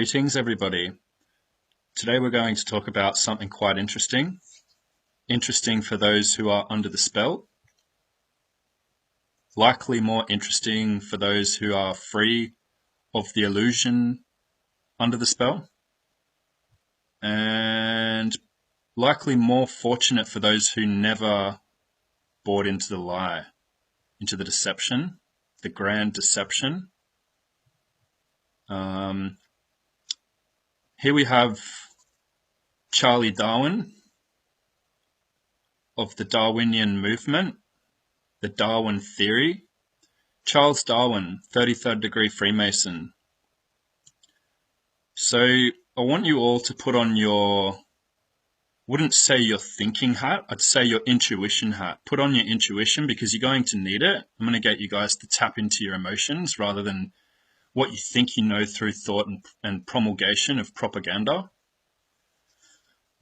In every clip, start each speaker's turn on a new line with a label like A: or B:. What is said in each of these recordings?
A: Greetings, everybody. Today we're going to talk about something quite interesting. Interesting for those who are under the spell. Likely more interesting for those who are free of the illusion under the spell. And likely more fortunate for those who never bought into the lie, into the deception, the grand deception. Here we have Charlie Darwin of the Darwinian movement, the Darwin theory. Charles Darwin, 33rd degree Freemason. So I want you all to put on your, wouldn't say your thinking hat, I'd say your intuition hat. Put on your intuition because you're going to need it. I'm going to get you guys to tap into your emotions rather than what you think you know through thought and promulgation of propaganda.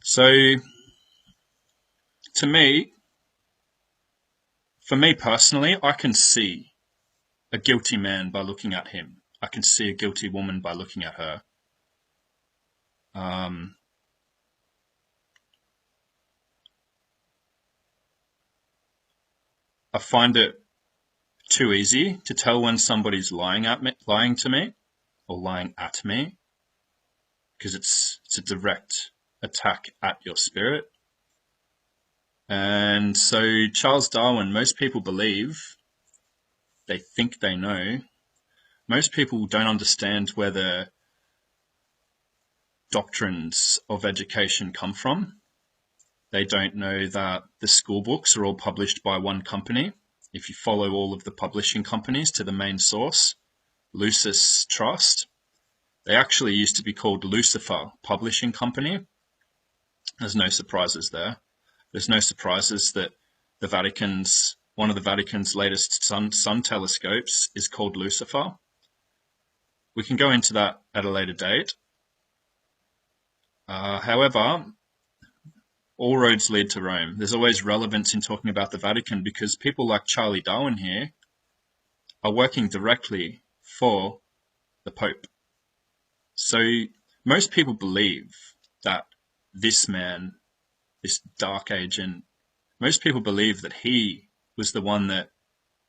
A: So, for me personally, I can see a guilty man by looking at him. I can see a guilty woman by looking at her. I find it too easy to tell when somebody's lying to me, or lying at me, because it's a direct attack at your spirit. And so Charles Darwin, most people believe, they think they know. Most people don't understand where the doctrines of education come from. They don't know that the school books are all published by one company. If you follow all of the publishing companies to the main source, Lucis Trust, they actually used to be called Lucifer Publishing Company. There's no surprises there. There's no surprises that one of the Vatican's latest sun telescopes is called Lucifer. We can go into that at a later date. However, all roads lead to Rome. There's always relevance in talking about the Vatican because people like Charlie Darwin here are working directly for the Pope. So most people believe that this man, this dark agent, most people believe that he was the one that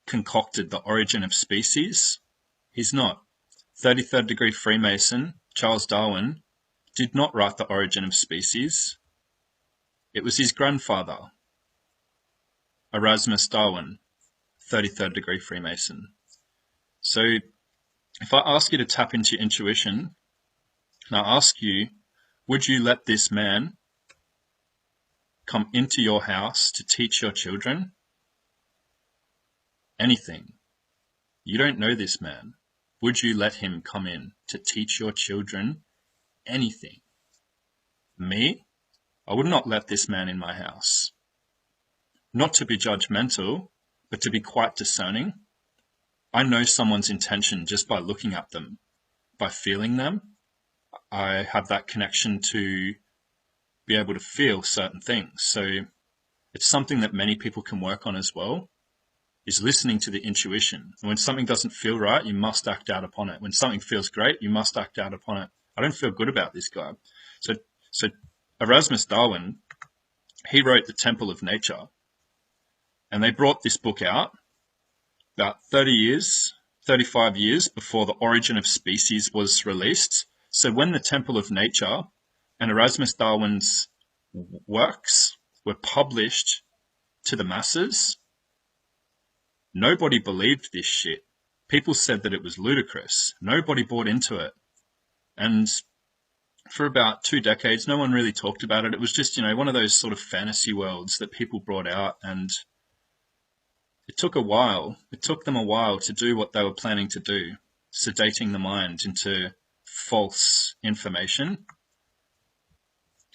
A: concocted the origin of species. He's not. 33rd degree Freemason, Charles Darwin, did not write the origin of species. It was his grandfather, Erasmus Darwin, 33rd degree Freemason. So if I ask you to tap into your intuition, and I ask you, would you let this man come into your house to teach your children anything? You don't know this man. Would you let him come in to teach your children anything? Me? I would not let this man in my house. Not to be judgmental, but to be quite discerning. I know someone's intention just by looking at them, by feeling them. I have that connection to be able to feel certain things. So it's something that many people can work on as well, is listening to the intuition. And when something doesn't feel right, you must act out upon it. When something feels great, you must act out upon it. I don't feel good about this guy. So Erasmus Darwin, he wrote The Temple of Nature. And they brought this book out about 35 years before The Origin of Species was released. So when The Temple of Nature and Erasmus Darwin's works were published to the masses, nobody believed this shit. People said that it was ludicrous. Nobody bought into it. And for about 2 decades, no one really talked about it. It was just, one of those sort of fantasy worlds that people brought out, and it took a while. It took them a while to do what they were planning to do, sedating the mind into false information.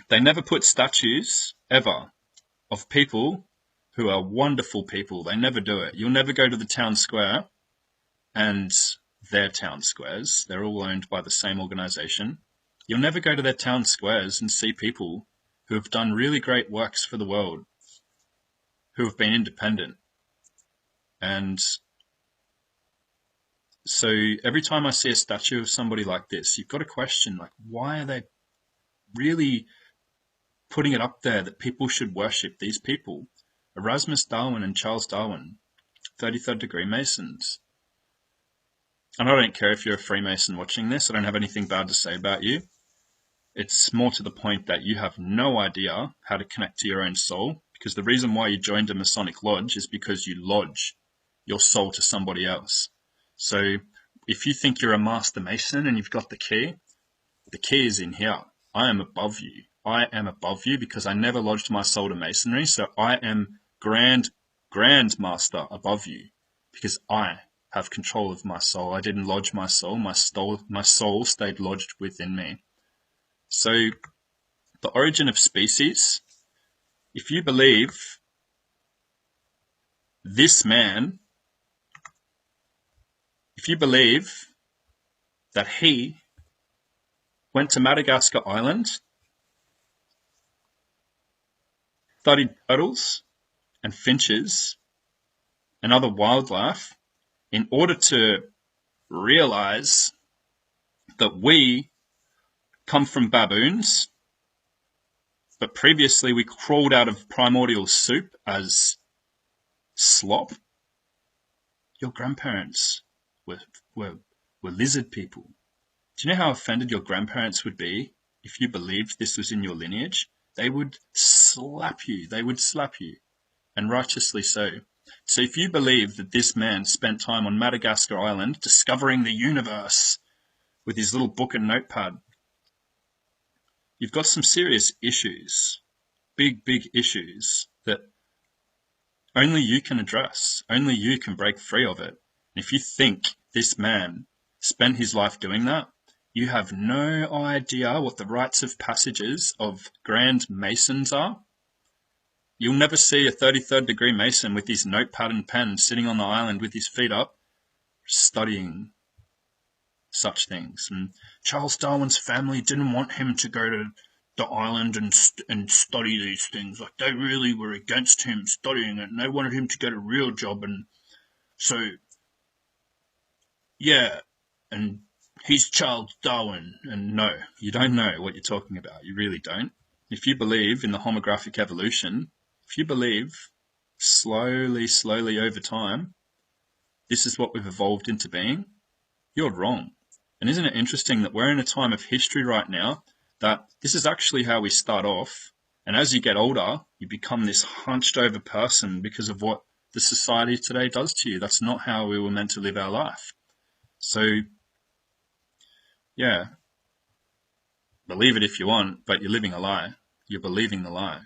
A: They never put statues, ever, of people who are wonderful people. They never do it. You'll never go to the town square, and their town squares, they're all owned by the same organization. You'll never go to their town squares and see people who have done really great works for the world, who have been independent. And So every time I see a statue of somebody like this, you've got to question, like, why are they really putting it up there that people should worship these people? Erasmus Darwin and Charles Darwin, 33rd degree Masons. And I don't care if you're a Freemason watching this. I don't have anything bad to say about you. It's more to the point that you have no idea how to connect to your own soul, because the reason why you joined a Masonic lodge is because you lodge your soul to somebody else. So if you think you're a Master Mason and you've got the key is in here. I am above you. I am above you because I never lodged my soul to Masonry, so I am Grand Master above you because I have control of my soul. I didn't lodge my soul. My soul stayed lodged within me. So the origin of species, if you believe this man, if you believe that he went to Madagascar Island, studied turtles and finches and other wildlife in order to realize that we come from baboons, but previously we crawled out of primordial soup as slop. Your grandparents were lizard people. Do you know how offended your grandparents would be if you believed this was in your lineage? They would slap you. They would slap you, and righteously so. So if you believe that this man spent time on Madagascar Island discovering the universe with his little book and notepad, you've got some serious issues, big issues that only you can address. Only you can break free of it. And if you think this man spent his life doing that, you have no idea what the rites of passages of Grand Masons are. You'll never see a 33rd degree Mason with his notepad and pen sitting on the island with his feet up, studying such things. And Charles Darwin's family didn't want him to go to the island and study these things. Like, they really were against him studying it, and they wanted him to get a real job. And so, yeah, and he's Charles Darwin. And no, you don't know what you're talking about. You really don't. If you believe in the homographic evolution, if you believe slowly over time, this is what we've evolved into being, you're wrong. And isn't it interesting that we're in a time of history right now that this is actually how we start off, and as you get older, you become this hunched over person because of what the society today does to you. That's not how we were meant to live our life. So, yeah, believe it if you want, but you're living a lie. You're believing the lie.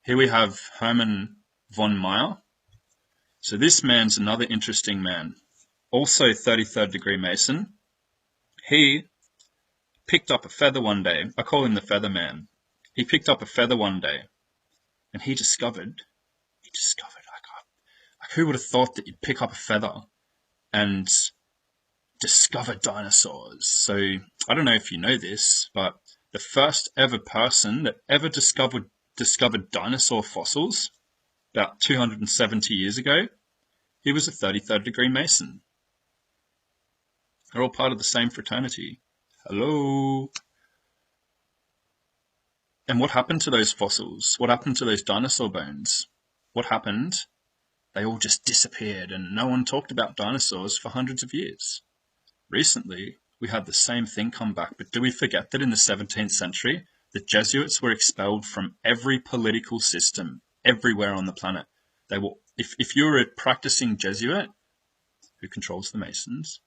A: Here we have Hermann von Meyer. So this man's another interesting man. Also 33rd degree Mason. He picked up a feather one day. I call him the Feather Man. He picked up a feather one day and he discovered, like who would have thought that you'd pick up a feather and discover dinosaurs? So I don't know if you know this, but the first ever person that ever discovered dinosaur fossils about 270 years ago, he was a 33rd degree Mason. They're all part of the same fraternity. Hello. And what happened to those fossils? What happened to those dinosaur bones? What happened? They all just disappeared and no one talked about dinosaurs for hundreds of years. Recently, we had the same thing come back, but do we forget that in the 17th century, the Jesuits were expelled from every political system everywhere on the planet? They were, if you were a practicing Jesuit, who controls the Masons,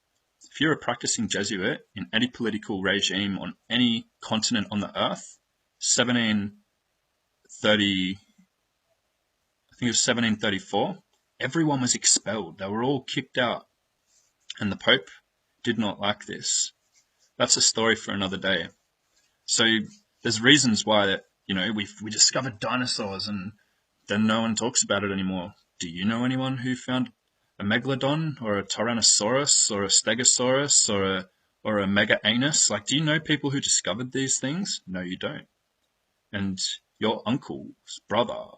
A: if you're a practicing Jesuit in any political regime on any continent on the earth, 1730, I think it was 1734, everyone was expelled. They were all kicked out. And the Pope did not like this. That's a story for another day. So there's reasons why that, we discovered dinosaurs and then no one talks about it anymore. Do you know anyone who found a megalodon or a tyrannosaurus or a stegosaurus or a mega anus? Like, do you know people who discovered these things? No, you don't. And your uncle's brother,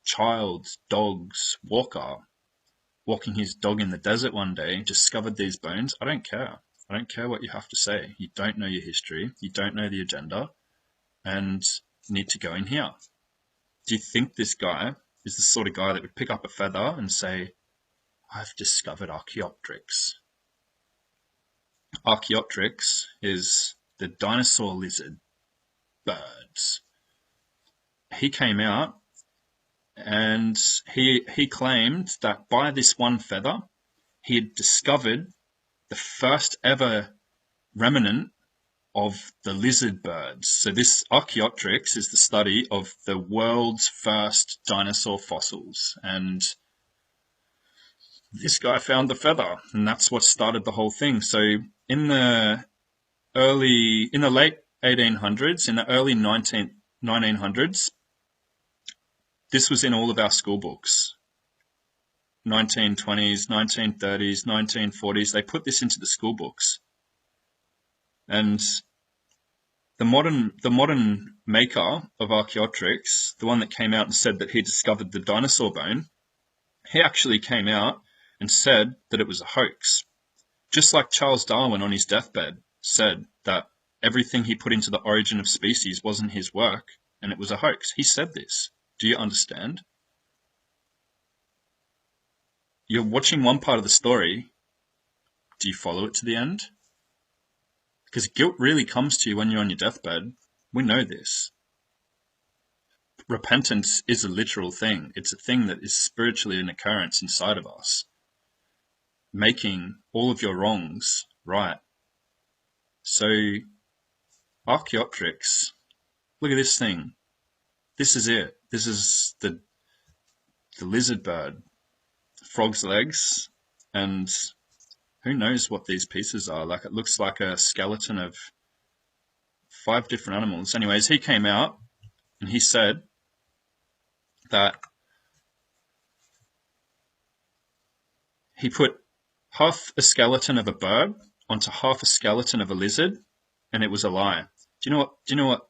A: child, dogs, Walker, walking his dog in the desert one day, discovered these bones. I don't care. I don't care what you have to say. You don't know your history. You don't know the agenda, and you need to go in here. Do you think this guy is the sort of guy that would pick up a feather and say, I've discovered Archaeopteryx? Archaeopteryx is the dinosaur lizard birds. He came out and he claimed that by this one feather, he had discovered the first ever remnant of the lizard birds. So this Archaeopteryx is the study of the world's first dinosaur fossils. And this guy found the feather, and that's what started the whole thing. So in the late 1800s, in the early 1900s, this was in all of our school books. 1920s, 1930s, 1940s, they put this into the school books. And the modern maker of Archaeopteryx, the one that came out and said that he discovered the dinosaur bone, he actually came out and said that it was a hoax. Just like Charles Darwin on his deathbed said that everything he put into The Origin of Species wasn't his work and it was a hoax. He said this. Do you understand? You're watching one part of the story. Do you follow it to the end? Because guilt really comes to you when you're on your deathbed. We know this. Repentance is a literal thing. It's a thing that is spiritually an occurrence inside of us. Making all of your wrongs right. So, Archaeopteryx, look at this thing. This is it. This is the lizard bird. Frog's legs, and who knows what these pieces are. Like, it looks like a skeleton of 5 different animals. Anyways, he came out and he said that he put half a skeleton of a bird onto half a skeleton of a lizard, and it was a lie. Do you know what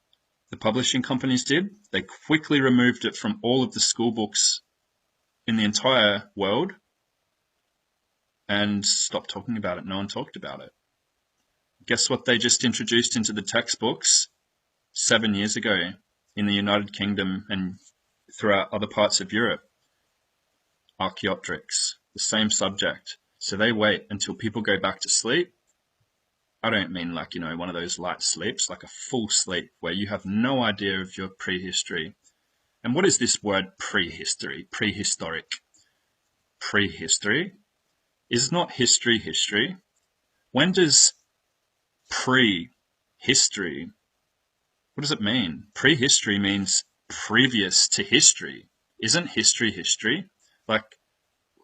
A: the publishing companies did? They quickly removed it from all of the school books in the entire world and stopped talking about it. No one talked about it. Guess what they just introduced into the textbooks 7 years ago in the United Kingdom and throughout other parts of Europe? Archaeopteryx, the same subject. So they wait until people go back to sleep. I don't mean like, one of those light sleeps, like a full sleep where you have no idea of your prehistory. And what is this word prehistory? Prehistoric. Prehistory? Is not history history? When does prehistory, what does it mean? Prehistory means previous to history. Isn't history history? Like,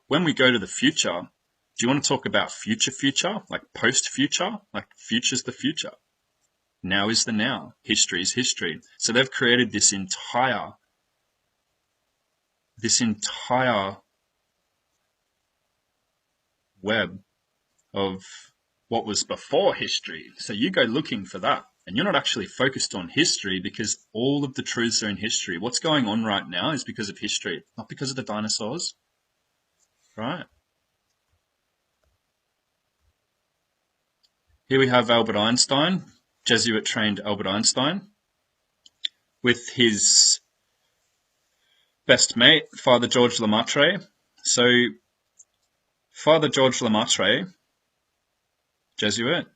A: when we go to the future, do you want to talk about future? Like post-future? Like future's the future. Now is the now. History is history. So they've created this entire web of what was before history. So you go looking for that, and you're not actually focused on history because all of the truths are in history. What's going on right now is because of history, not because of the dinosaurs. Right? Here we have Albert Einstein, Jesuit-trained Albert Einstein, with his best mate, Father George Lemaitre. So, Father George Lemaitre, Jesuit,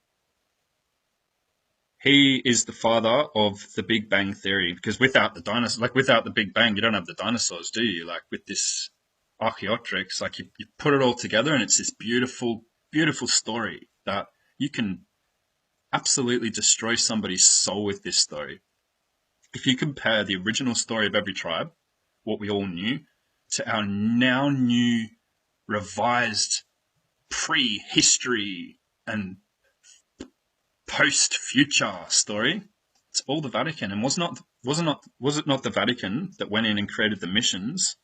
A: he is the father of the Big Bang Theory, because without the dinosaurs, like without the Big Bang, you don't have the dinosaurs, do you? Like with this Archaeopteryx, like you put it all together and it's this beautiful, beautiful story that you can absolutely destroy somebody's soul with this story. If you compare the original story of every tribe, what we all knew, to our now new, revised prehistory and post-future story, it's all the Vatican. And was it not the Vatican that went in and created the missions?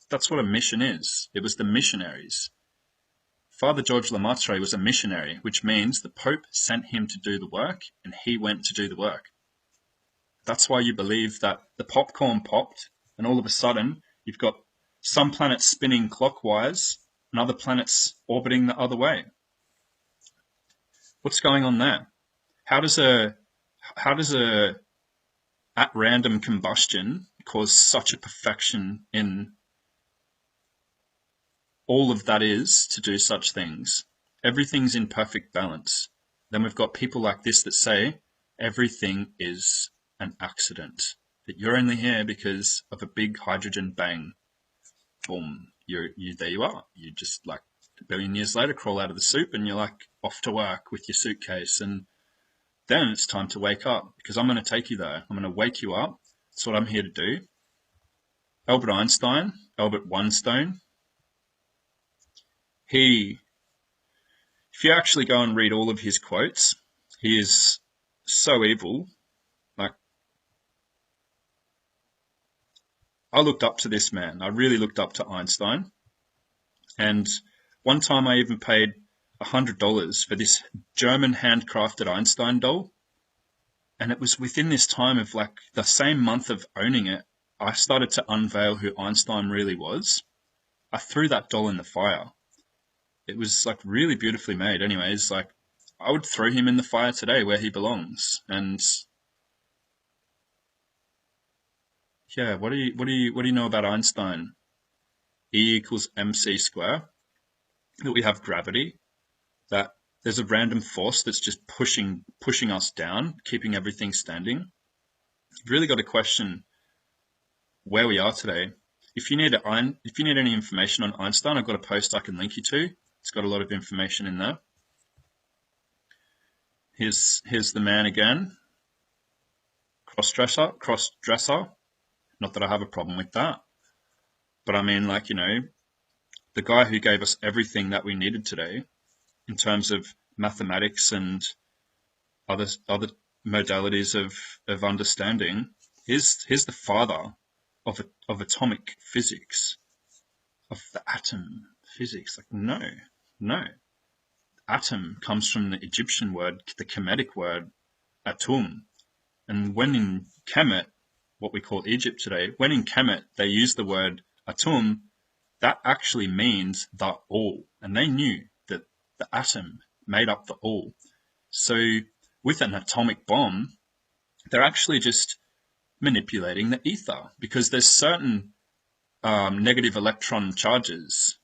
A: That's what a mission is. It was the missionaries. Father George Lemaitre was a missionary, which means the Pope sent him to do the work, and he went to do the work. That's why you believe that the popcorn popped, and all of a sudden, you've got some planets spinning clockwise, and other planets orbiting the other way. What's going on there? How does a at random combustion cause such a perfection in all of that is to do such things? Everything's in perfect balance. Then we've got people like this that say everything is an accident, that you're only here because of a big hydrogen bang. Boom, there you are. You just like a billion years later crawl out of the soup and you're like off to work with your suitcase, and then it's time to wake up, because I'm going to take you there. I'm going to wake you up. That's what I'm here to do. Albert Einstein, Albert Onestone, if you actually go and read all of his quotes, he is so evil. Like, I looked up to this man. I really looked up to Einstein. And one time I even paid $100 for this German handcrafted Einstein doll. And it was within this time of like the same month of owning it, I started to unveil who Einstein really was. I threw that doll in the fire. It was like really beautifully made. Anyways, like I would throw him in the fire today where he belongs. And yeah, what do you know about Einstein? E equals mc square. That we have gravity. That there's a random force that's just pushing us down, keeping everything standing. You've really got to question where we are today. If you need any information on Einstein, I've got a post I can link you to. It's got a lot of information in there. Here's the man again. Cross-dresser. Not that I have a problem with that. But I mean, like, you know, the guy who gave us everything that we needed today in terms of mathematics and other modalities of understanding, he's the father of atomic physics, of the atom physics. Like, no. Atom comes from the Egyptian word, the Kemetic word, atum. And when in Kemet, what we call Egypt today, when in Kemet they use the word atum, that actually means the all. And they knew that the atom made up the all. So with an atomic bomb, they're actually just manipulating the ether, because there's certain negative electron charges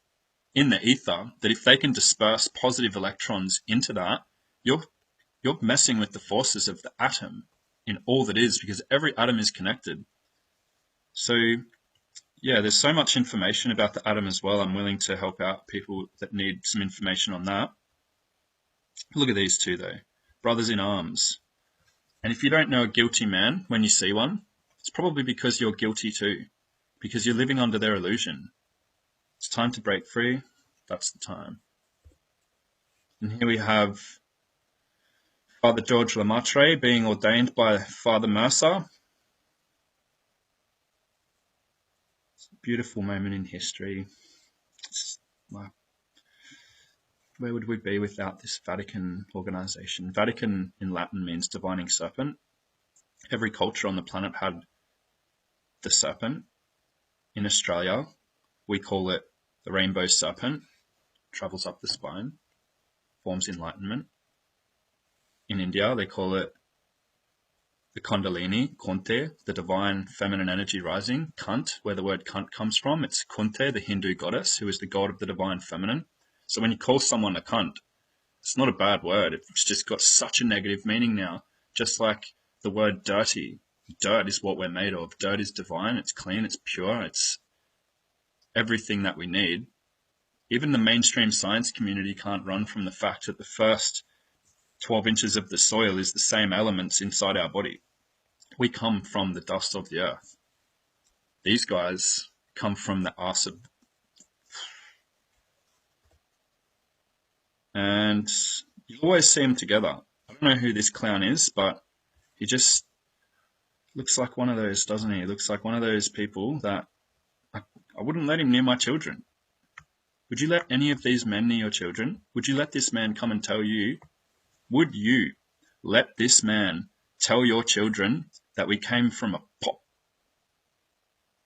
A: in the ether that if they can disperse positive electrons into that, you're messing with the forces of the atom in all that is, because every atom is connected. So yeah, there's so much information about the atom as well. I'm willing to help out people that need some information on that. Look at these two though, brothers in arms. And if you don't know a guilty man when you see one, it's probably because you're guilty too, because you're living under their illusion. It's time to break free. That's the time. And here we have Father George Lemaitre being ordained by Father Mercer. It's a beautiful moment in history. It's like, where would we be without this Vatican organization? Vatican in Latin means divining serpent. Every culture on the planet had the serpent. In Australia, we call it the rainbow serpent. Travels up the spine, forms enlightenment. In India, they call it the Kundalini, Kunti, the divine feminine energy rising. Kunt, where the word kunt comes from, it's Kunti, the Hindu goddess, who is the god of the divine feminine. So when you call someone a cunt, it's not a bad word. It's just got such a negative meaning now. Just like the word dirty. Dirt is what we're made of. Dirt is divine. It's clean. It's pure. It's everything that we need. Even the mainstream science community can't run from the fact that the first 12 inches of the soil is the same elements inside our body. We come from the dust of the earth. These guys come from the arse of... And you always see them together. I don't know who this clown is, but he just looks like one of those, doesn't he? He looks like one of those people that I wouldn't let him near my children. Would you let any of these men near your children? Would you let this man come and tell you? Would you let this man tell your children that we came from a pop?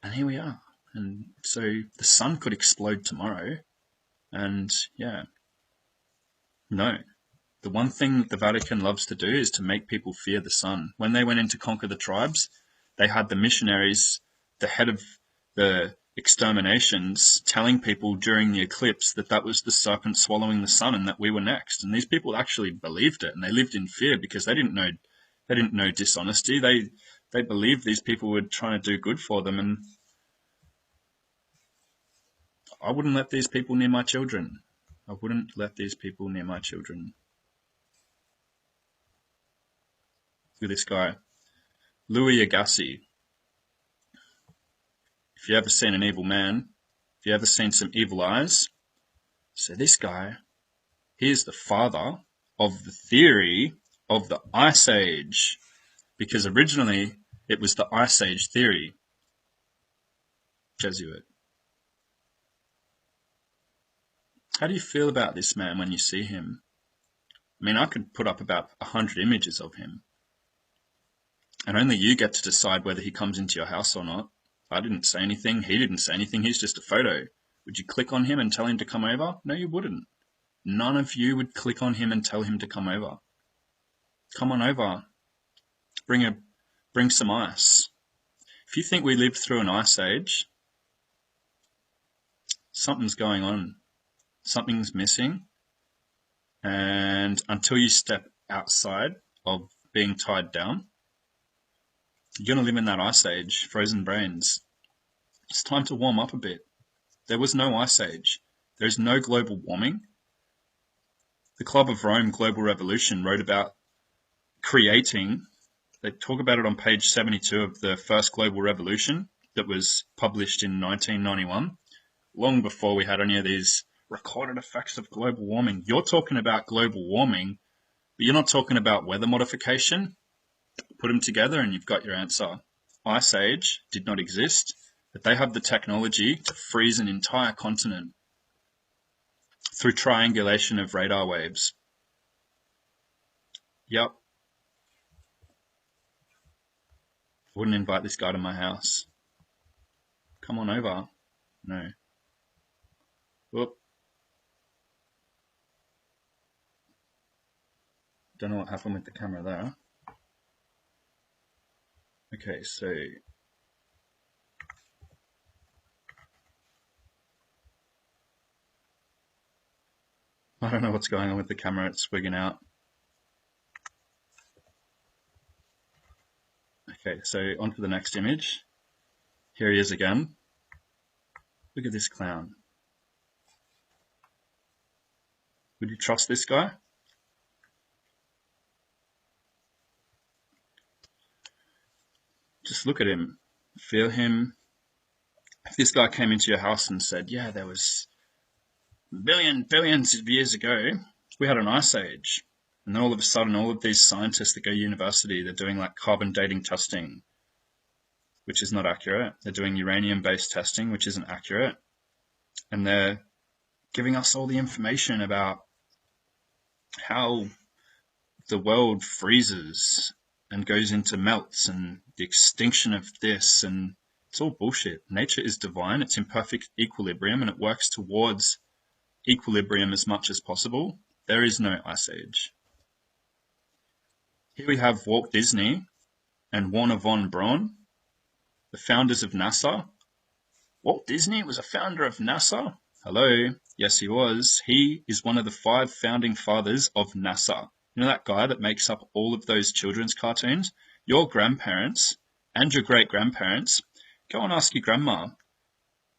A: And here we are. And so the sun could explode tomorrow. And yeah, no. The one thing the Vatican loves to do is to make people fear the sun. When they went in to conquer the tribes, they had the missionaries, the head of the exterminations, telling people during the eclipse that that was the serpent swallowing the sun and that we were next. And these people actually believed it, and they lived in fear because they didn't know dishonesty. They believed these people were trying to do good for them, and I wouldn't let these people near my children. I wouldn't let these people near my children. Look at this guy, Louis Agassiz. If you ever seen an evil man, if you ever seen some evil eyes, so this guy, he is the father of the theory of the Ice Age, because originally it was the Ice Age theory. Jesuit. How do you feel about this man when you see him? I mean, I could put up about 100 images of him, and only you get to decide whether he comes into your house or not. I didn't say anything. He didn't say anything. He's just a photo. Would you click on him and tell him to come over? No, you wouldn't. None of you would click on him and tell him to come over. Come on over. Bring some ice. If you think we lived through an ice age, something's going on. Something's missing. And until you step outside of being tied down, you're going to live in that ice age, frozen brains. It's time to warm up a bit. There was no ice age. There is no global warming. The Club of Rome Global Revolution wrote about creating, they talk about it on page 72 of the first global revolution that was published in 1991, long before we had any of these recorded effects of global warming. You're talking about global warming, but you're not talking about weather modification. Put them together and you've got your answer. Ice Age did not exist, but they have the technology to freeze an entire continent through triangulation of radar waves. Yep. Wouldn't invite this guy to my house. Come on over. No. Whoop. Don't know what happened with the camera there. Okay, so I don't know what's going on with the camera, it's wigging out. Okay, so on to the next image. Here he is again. Look at this clown. Would you trust this guy? Just look at him, feel him. If this guy came into your house and said, yeah, there was billions of years ago, we had an ice age. And then all of a sudden, all of these scientists that go to university, they're doing like carbon dating testing, which is not accurate. They're doing uranium-based testing, which isn't accurate. And they're giving us all the information about how the world freezes and goes into melts and the extinction of this, and it's all bullshit. Nature is divine, it's in perfect equilibrium, and it works towards equilibrium as much as possible. There is no ice age. Here we have Walt Disney and Wernher von Braun, the founders of NASA. Walt Disney was a founder of NASA? Hello? Yes, he was. He is one of the 5 founding fathers of NASA. You know that guy that makes up all of those children's cartoons? Your grandparents and your great-grandparents, go and ask your grandma,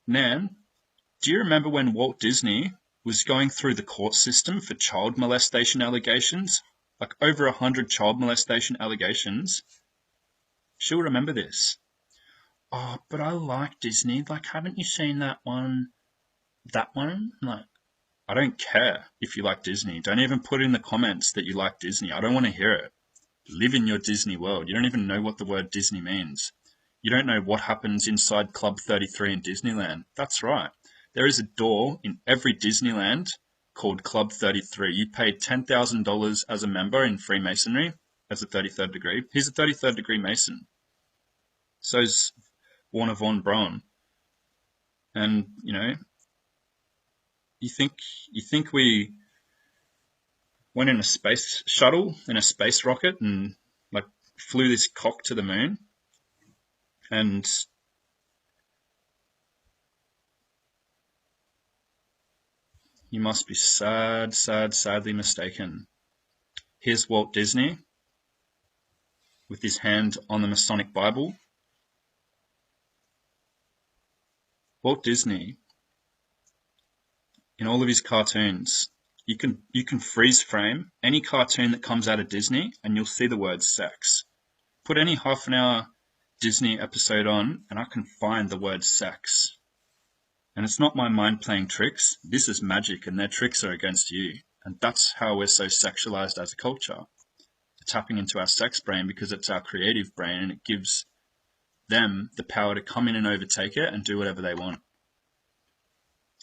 A: Nan, do you remember when Walt Disney was going through the court system for child molestation allegations? Like over 100 child molestation allegations. She'll remember this. Oh, but I like Disney. Like, haven't you seen that one? That one? Like, I don't care if you like Disney. Don't even put in the comments that you like Disney. I don't want to hear it. Live in your Disney world. You don't even know what the word Disney means. You don't know what happens inside Club 33 in Disneyland. That's right. There is a door in every Disneyland called Club 33. You paid $10,000 as a member in Freemasonry as a 33rd degree. He's a 33rd degree Mason. So's Wernher von Braun. And, you know, You think we went in a space shuttle, in a space rocket, and like flew this cock to the moon? And you must be sadly mistaken. Here's Walt Disney with his hand on the Masonic Bible. Walt Disney, in all of his cartoons, you can freeze frame any cartoon that comes out of Disney and you'll see the word sex. Put any half an hour Disney episode on and I can find the word sex. And it's not my mind playing tricks. This is magic and their tricks are against you. And that's how we're so sexualized as a culture. Tapping into our sex brain because it's our creative brain and it gives them the power to come in and overtake it and do whatever they want.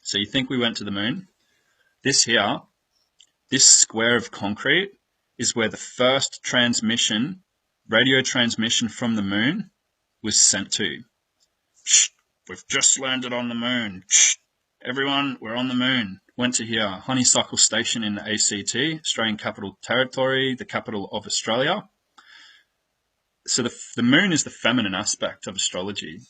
A: So you think we went to the moon? This here, this square of concrete is where the first transmission, radio transmission from the moon was sent to. Shh, we've just landed on the moon. Shh, everyone, we're on the moon. Went to here, Honeysuckle Station in the ACT, Australian Capital Territory, the capital of Australia. So the moon is the feminine aspect of astrology.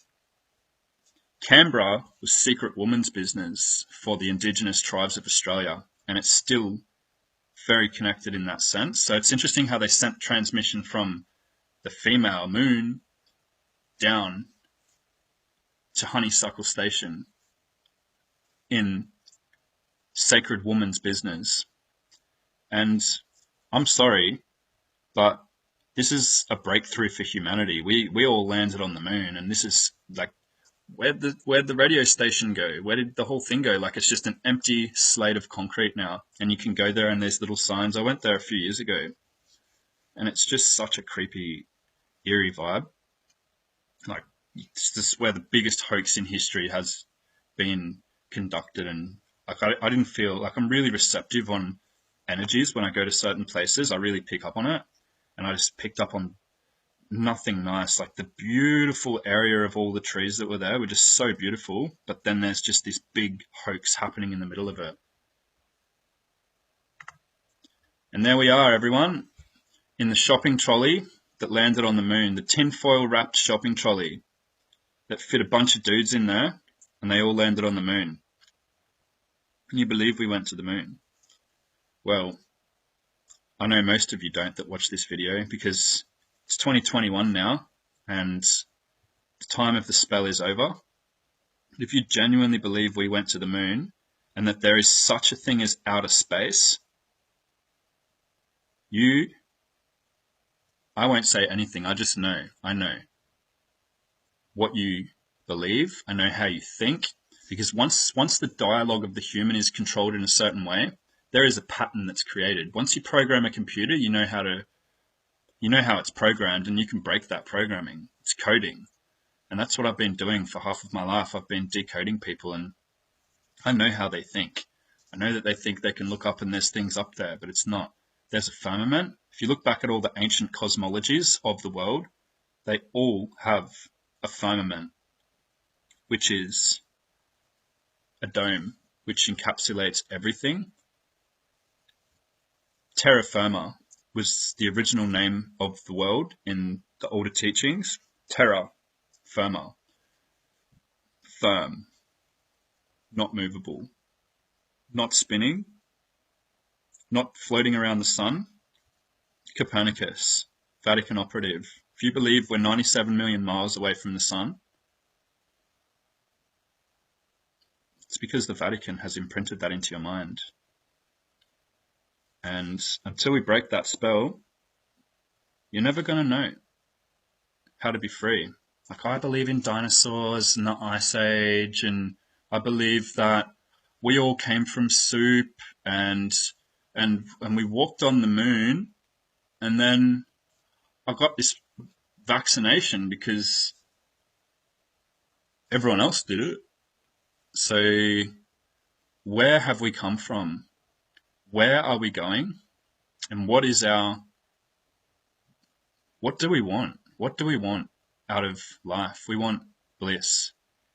A: Canberra was secret woman's business for the Indigenous tribes of Australia, and it's still very connected in that sense. So it's interesting how they sent transmission from the female moon down to Honeysuckle Station in sacred woman's business. And I'm sorry, but this is a breakthrough for humanity. We all landed on the moon, and this is like, where'd the radio station go? Where did the whole thing go? Like, it's just an empty slate of concrete now, and you can go there and there's little signs. I went there a few years ago, and it's just such a creepy, eerie vibe. Like, it's just where the biggest hoax in history has been conducted, and like I didn't feel like I'm really receptive on energies when I go to certain places. I really pick up on it, and I just picked up on nothing nice. Like the beautiful area of all the trees that were there were just so beautiful, but then there's just this big hoax happening in the middle of it. And there we are, everyone, in the shopping trolley that landed on the moon, the tinfoil wrapped shopping trolley that fit a bunch of dudes in there, and they all landed on the moon. Can you believe we went to the moon? Well, I know most of you don't that watch this video, because it's 2021 now, and the time of the spell is over. If you genuinely believe we went to the moon, and that there is such a thing as outer space, I won't say anything, I just know. I know what you believe, I know how you think, because once the dialogue of the human is controlled in a certain way, there is a pattern that's created. Once you program a computer, you know how it's programmed, and you can break that programming. It's coding. And that's what I've been doing for half of my life. I've been decoding people, and I know how they think. I know that they think they can look up and there's things up there, but it's not. There's a firmament. If you look back at all the ancient cosmologies of the world, they all have a firmament, which is a dome, which encapsulates everything. Terra firma was the original name of the world in the older teachings. Terra firma, firm, not movable, not spinning, not floating around the sun. Copernicus, Vatican operative. If you believe we're 97 million miles away from the sun, it's because the Vatican has imprinted that into your mind. And until we break that spell, you're never going to know how to be free. Like, I believe in dinosaurs and the Ice Age, and I believe that we all came from soup, and we walked on the moon, and then I got this vaccination because everyone else did it. So where have we come from? Where are we going? And what do we want? What do we want out of life? We want bliss.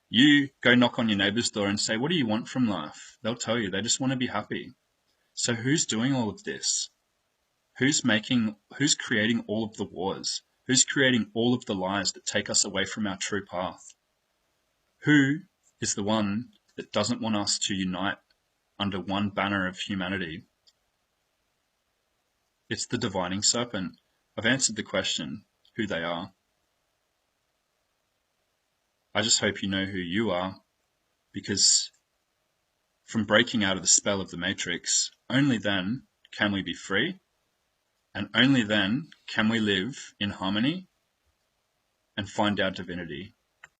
A: You go knock on your neighbor's door and say, what do you want from life? They'll tell you they just want to be happy. So who's doing all of this? Who's creating all of the wars? Who's creating all of the lies that take us away from our true path? Who is the one that doesn't want us to unite under one banner of humanity? It's the dividing serpent. I've answered the question, who they are. I just hope you know who you are, because from breaking out of the spell of the Matrix, only then can we be free, and only then can we live in harmony and find our divinity.